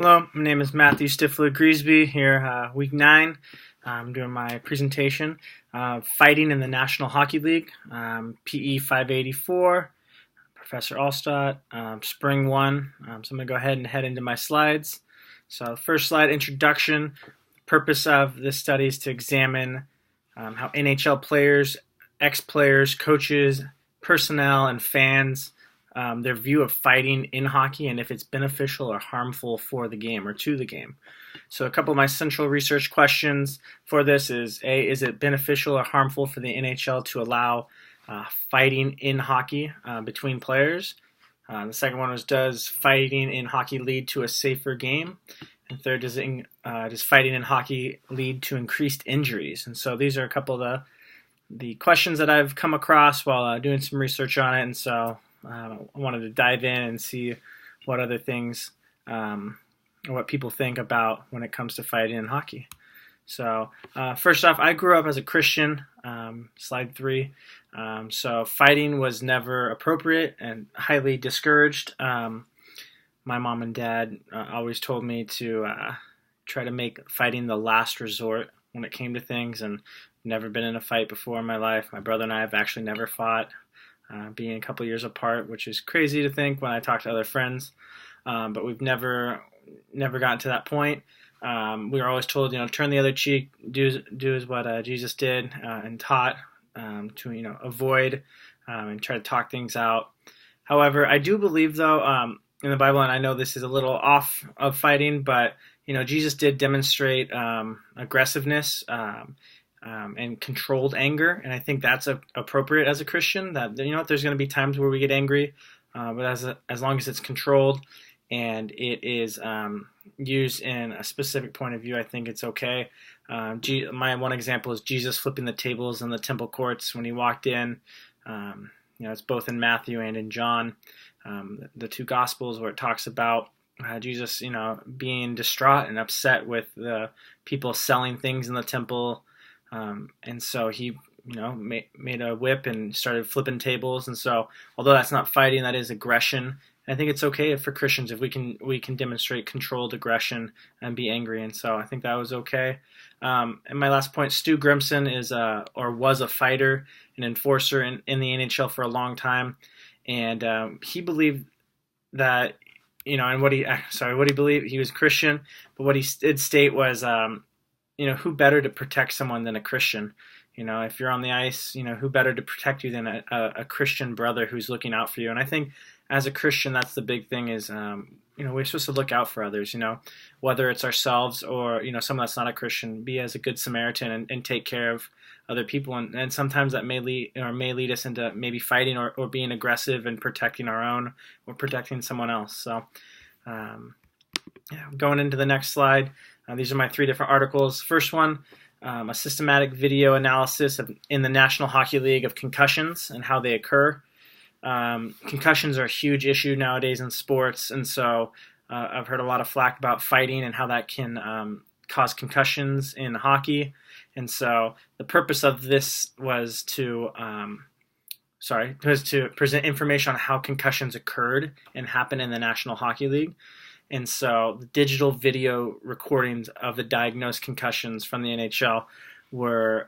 Hello, my name is Matthew Stiffler-Greasby here, week 9. I'm doing my presentation, Fighting in the National Hockey League, PE 584, Professor Allstott, Spring 1. So I'm going to go ahead and head into my slides. So first slide, introduction. The purpose of this study is to examine how NHL players, ex-players, coaches, personnel, and fans their view of fighting in hockey and if it's beneficial or harmful for the game or to the game. So a couple of my central research questions for this is, A, is it beneficial or harmful for the NHL to allow fighting in hockey between players? The second one was, does fighting in hockey lead to a safer game? And third, does fighting in hockey lead to increased injuries? And so these are a couple of the questions that I've come across while doing some research on it, and so I wanted to dive in and see what other things, what people think about when it comes to fighting in hockey. So first off, I grew up as a Christian, slide 3. So fighting was never appropriate and highly discouraged. My mom and dad always told me to try to make fighting the last resort when it came to things, and never been in a fight before in my life. My brother and I have actually never fought. Being a couple years apart, which is crazy to think when I talk to other friends, but we've never gotten to that point. We were always told, turn the other cheek, do as what Jesus did and taught, to avoid and try to talk things out. However, I do believe though in the Bible, and I know this is a little off of fighting, but Jesus did demonstrate aggressiveness. And controlled anger, and I think that's appropriate as a Christian. That there's going to be times where we get angry, but as long as it's controlled and it is used in a specific point of view, I think it's okay. My one example is Jesus flipping the tables in the temple courts when he walked in. It's both in Matthew and in John, the two Gospels, where it talks about Jesus, being distraught and upset with the people selling things in the temple. And so he, made a whip and started flipping tables. And so, although that's not fighting, that is aggression. And I think it's okay for Christians if we can demonstrate controlled aggression and be angry. And so I think that was okay. And my last point, Stu Grimson was a fighter, an enforcer in the NHL for a long time. And he believed that, and what he believed, he was Christian, but what he did state was, who better to protect someone than a Christian? If you're on the ice, who better to protect you than a Christian brother who's looking out for you? And I think as a Christian, that's the big thing is, we're supposed to look out for others, whether it's ourselves or, someone that's not a Christian, be as a good Samaritan and take care of other people. And sometimes that may lead us into maybe fighting or being aggressive and protecting our own or protecting someone else. So, going into the next slide. These are my 3 different articles. First one, a systematic video analysis in the National Hockey League of concussions and how they occur. Concussions are a huge issue nowadays in sports, and so I've heard a lot of flack about fighting and how that can cause concussions in hockey. And so the purpose of this was to present information on how concussions occurred and happened in the National Hockey League. And so the digital video recordings of the diagnosed concussions from the NHL were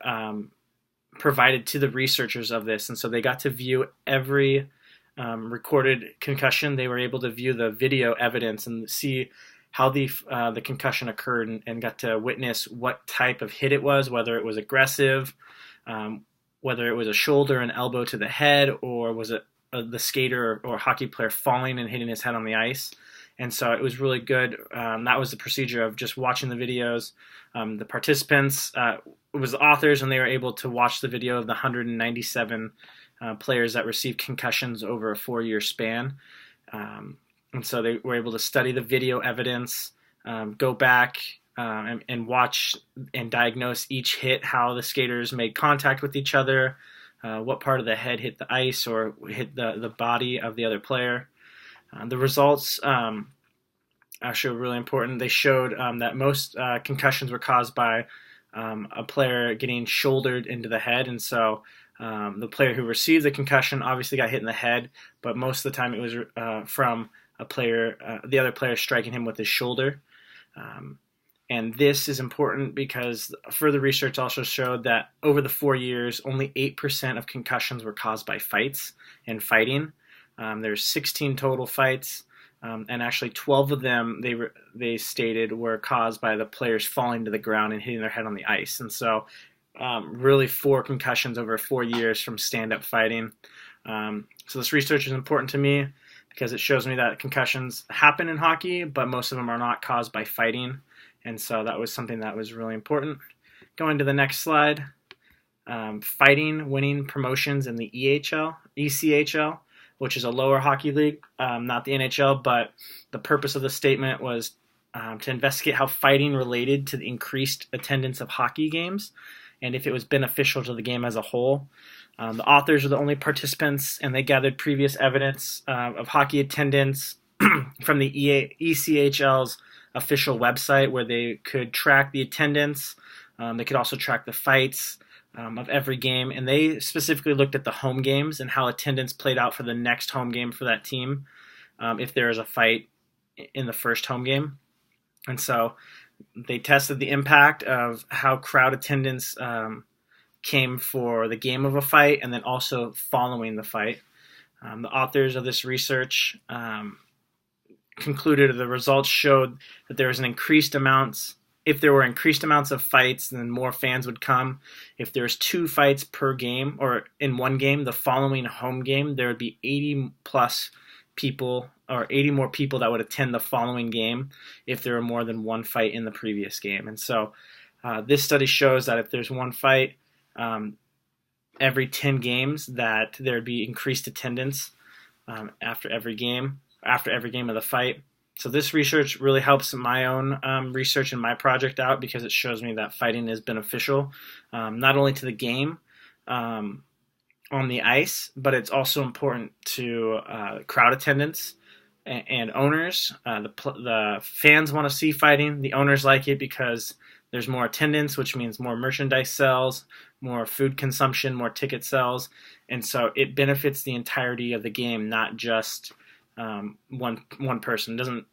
provided to the researchers of this. And so they got to view every recorded concussion. They were able to view the video evidence and see how the concussion occurred and got to witness what type of hit it was, whether it was aggressive, whether it was a shoulder and elbow to the head, or was it the skater or hockey player falling and hitting his head on the ice. And so it was really good. That was the procedure of just watching the videos. The participants, it was the authors, and they were able to watch the video of the 197 players that received concussions over a 4-year span. And so they were able to study the video evidence, go back and watch and diagnose each hit, how the skaters made contact with each other, what part of the head hit the ice or hit the body of the other player. The results actually were really important. They showed that most concussions were caused by a player getting shouldered into the head, and so the player who received the concussion obviously got hit in the head, but most of the time it was from the other player striking him with his shoulder. And this is important because further research also showed that over the 4 years, only 8% of concussions were caused by fights and fighting. There's 16 total fights, and actually 12 of them they stated were caused by the players falling to the ground and hitting their head on the ice. And so really 4 concussions over 4 years from stand-up fighting. So this research is important to me because it shows me that concussions happen in hockey, but most of them are not caused by fighting. And so that was something that was really important. Going to the next slide, fighting, winning promotions in the ECHL, which is a lower hockey league, not the NHL, but the purpose of the statement was to investigate how fighting related to the increased attendance of hockey games and if it was beneficial to the game as a whole. The authors are the only participants, and they gathered previous evidence of hockey attendance from the ECHL's official website, where they could track the attendance. They could also track the fights of every game, and they specifically looked at the home games and how attendance played out for the next home game for that team if there is a fight in the first home game. And so they tested the impact of how crowd attendance came for the game of a fight and then also following the fight. The authors of this research concluded the results showed that there was if there were increased amounts of fights, then more fans would come. If there's 2 fights per game or in one game, the following home game, there would be 80 plus people or 80 more people that would attend the following game if there were more than 1 fight in the previous game. And so this study shows that if there's 1 fight every 10 games, that there'd be increased attendance after every game of the fight. So this research really helps my own research and my project out because it shows me that fighting is beneficial, not only to the game on the ice, but it's also important to crowd attendance and owners. The fans want to see fighting. The owners like it because there's more attendance, which means more merchandise sales, more food consumption, more ticket sales. And so it benefits the entirety of the game, not just one person. Doesn't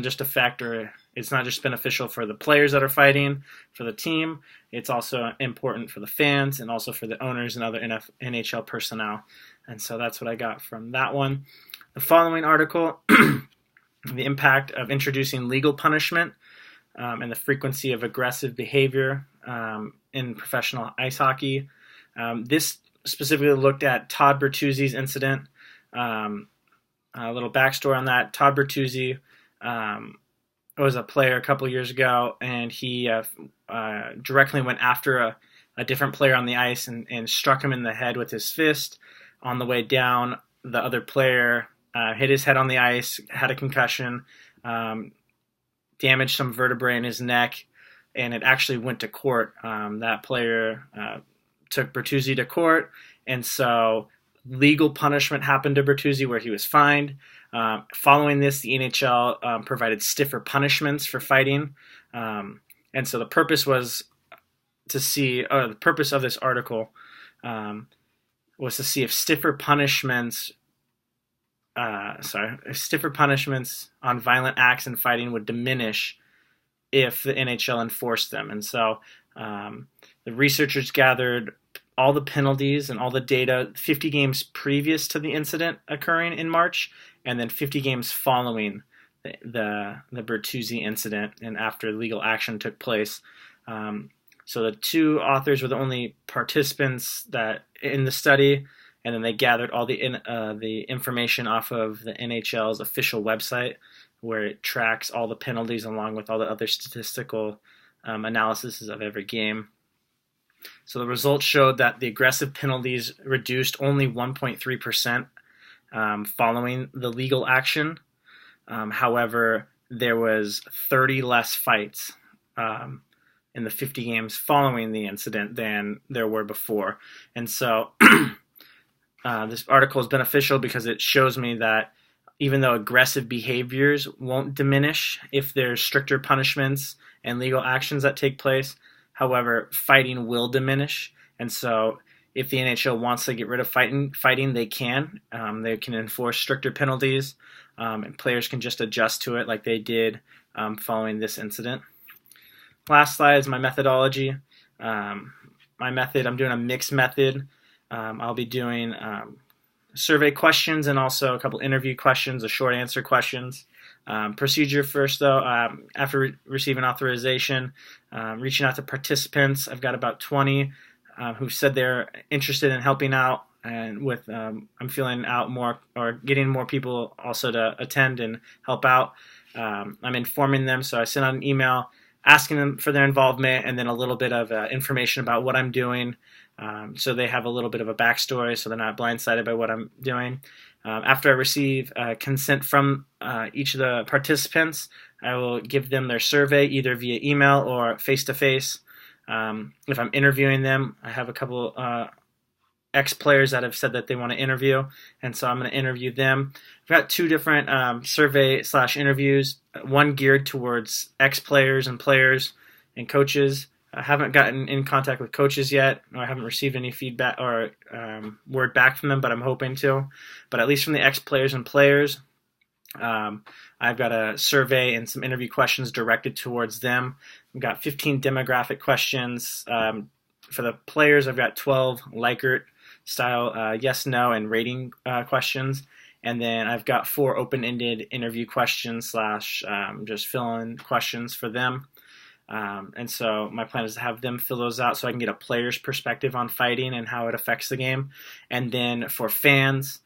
just affect, or it's not just beneficial for the players that are fighting for the team. It's also important for the fans and also for the owners and other NHL personnel. And so that's what I got from that one. The following article, the impact of introducing legal punishment and the frequency of aggressive behavior in professional ice hockey. This specifically looked at Todd Bertuzzi's incident. A little backstory on that. Todd Bertuzzi was a player a couple years ago, and he directly went after a different player on the ice and struck him in the head with his fist. On the way down, the other player hit his head on the ice, had a concussion, damaged some vertebrae in his neck, and it actually went to court. That player took Bertuzzi to court, and so legal punishment happened to Bertuzzi where he was fined. Following this, the NHL provided stiffer punishments for fighting. And so the purpose was to see, the purpose of this article was to see if stiffer punishments on violent acts and fighting would diminish if the NHL enforced them. And so the researchers gathered all the penalties and all the data 50 games previous to the incident occurring in March, and then 50 games following the Bertuzzi incident and after legal action took place. So the 2 authors were the only participants that in the study, and then they gathered all the information off of the NHL's official website, where it tracks all the penalties along with all the other statistical analysis of every game. So the results showed that the aggressive penalties reduced only 1.3% following the legal action. However, there was 30 less fights in the 50 games following the incident than there were before. And so this article is beneficial because it shows me that even though aggressive behaviors won't diminish if there's stricter punishments and legal actions that take place, however, fighting will diminish. And so if the NHL wants to get rid of fighting, they can. They can enforce stricter penalties. and players can just adjust to it like they did following this incident. Last slide is my methodology. My method, I'm doing a mixed method. I'll be doing survey questions and also a couple interview questions, a short answer questions. Procedure first, though, after receiving authorization, reaching out to participants. I've got about 20 who said they're interested in helping out, and with I'm feeling out more or getting more people also to attend and help out. I'm informing them, so I sent out an email asking them for their involvement, and then a little bit of information about what I'm doing, so they have a little bit of a backstory, so they're not blindsided by what I'm doing. After I receive consent from each of the participants, I will give them their survey either via email or face-to-face. If I'm interviewing them, I have a couple ex-players that have said that they want to interview, and so I'm going to interview them. I've got two different survey/interviews, one geared towards ex-players and players and coaches. I haven't gotten in contact with coaches yet, or I haven't received any feedback or word back from them, but I'm hoping to. But at least from the ex-players and players, I've got a survey and some interview questions directed towards them. I've got 15 demographic questions. For the players, I've got 12 Likert-style yes, no, and rating questions. And then I've got 4 open-ended interview questions / just fill-in questions for them. And so my plan is to have them fill those out so I can get a player's perspective on fighting and how it affects the game. And then for fans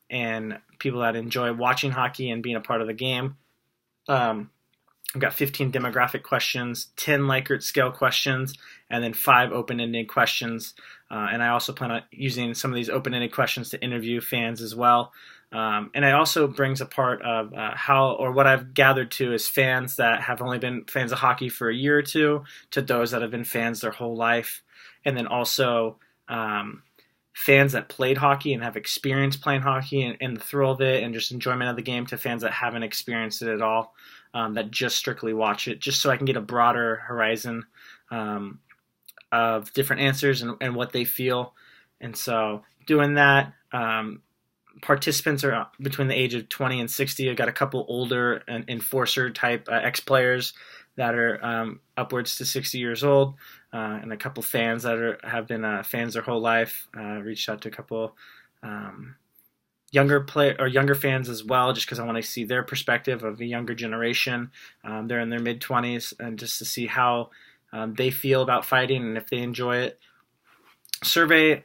and people that enjoy watching hockey and being a part of the game, I've got 15 demographic questions, 10 Likert scale questions, and then 5 open-ended questions. And I also plan on using some of these open-ended questions to interview fans as well. And it also brings a part of how, or what I've gathered to, is fans that have only been fans of hockey for a year or two to those that have been fans their whole life. And then also fans that played hockey and have experience playing hockey and the thrill of it and just enjoyment of the game to fans that haven't experienced it at all, that just strictly watch it, just so I can get a broader horizon of different answers and what they feel. And so doing that, participants are between the age of 20 and 60. I've got a couple older and enforcer type ex-players that are upwards to 60 years old, and a couple fans that have been fans their whole life. Reached out to a couple younger fans as well, just because I want to see their perspective of the younger generation. They're in their mid-20s, and just to see how they feel about fighting and if they enjoy it. Survey,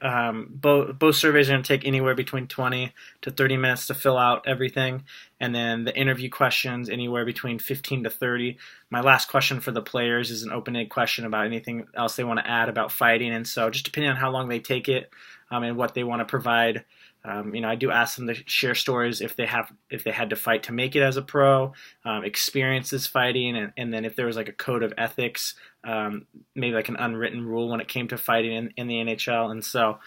both surveys are going to take anywhere between 20 to 30 minutes to fill out everything, and then the interview questions anywhere between 15 to 30. My last question for the players is an open-ended question about anything else they want to add about fighting, and so just depending on how long they take it and what they want to provide. I do ask them to share stories if they had to fight to make it as a pro, experiences fighting, and then if there was like a code of ethics, maybe like an unwritten rule when it came to fighting in the NHL. And so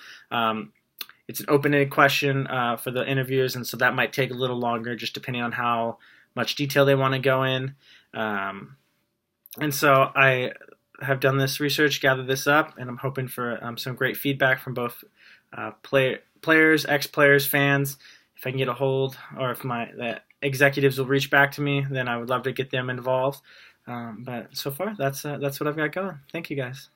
it's an open-ended question for the interviews, and so that might take a little longer just depending on how much detail they want to go in. And so I have done this research, gathered this up, and I'm hoping for some great feedback from both players, ex-players, fans. If I can get a hold, or if the executives will reach back to me, then I would love to get them involved. But so far, that's what I've got going. Thank you, guys.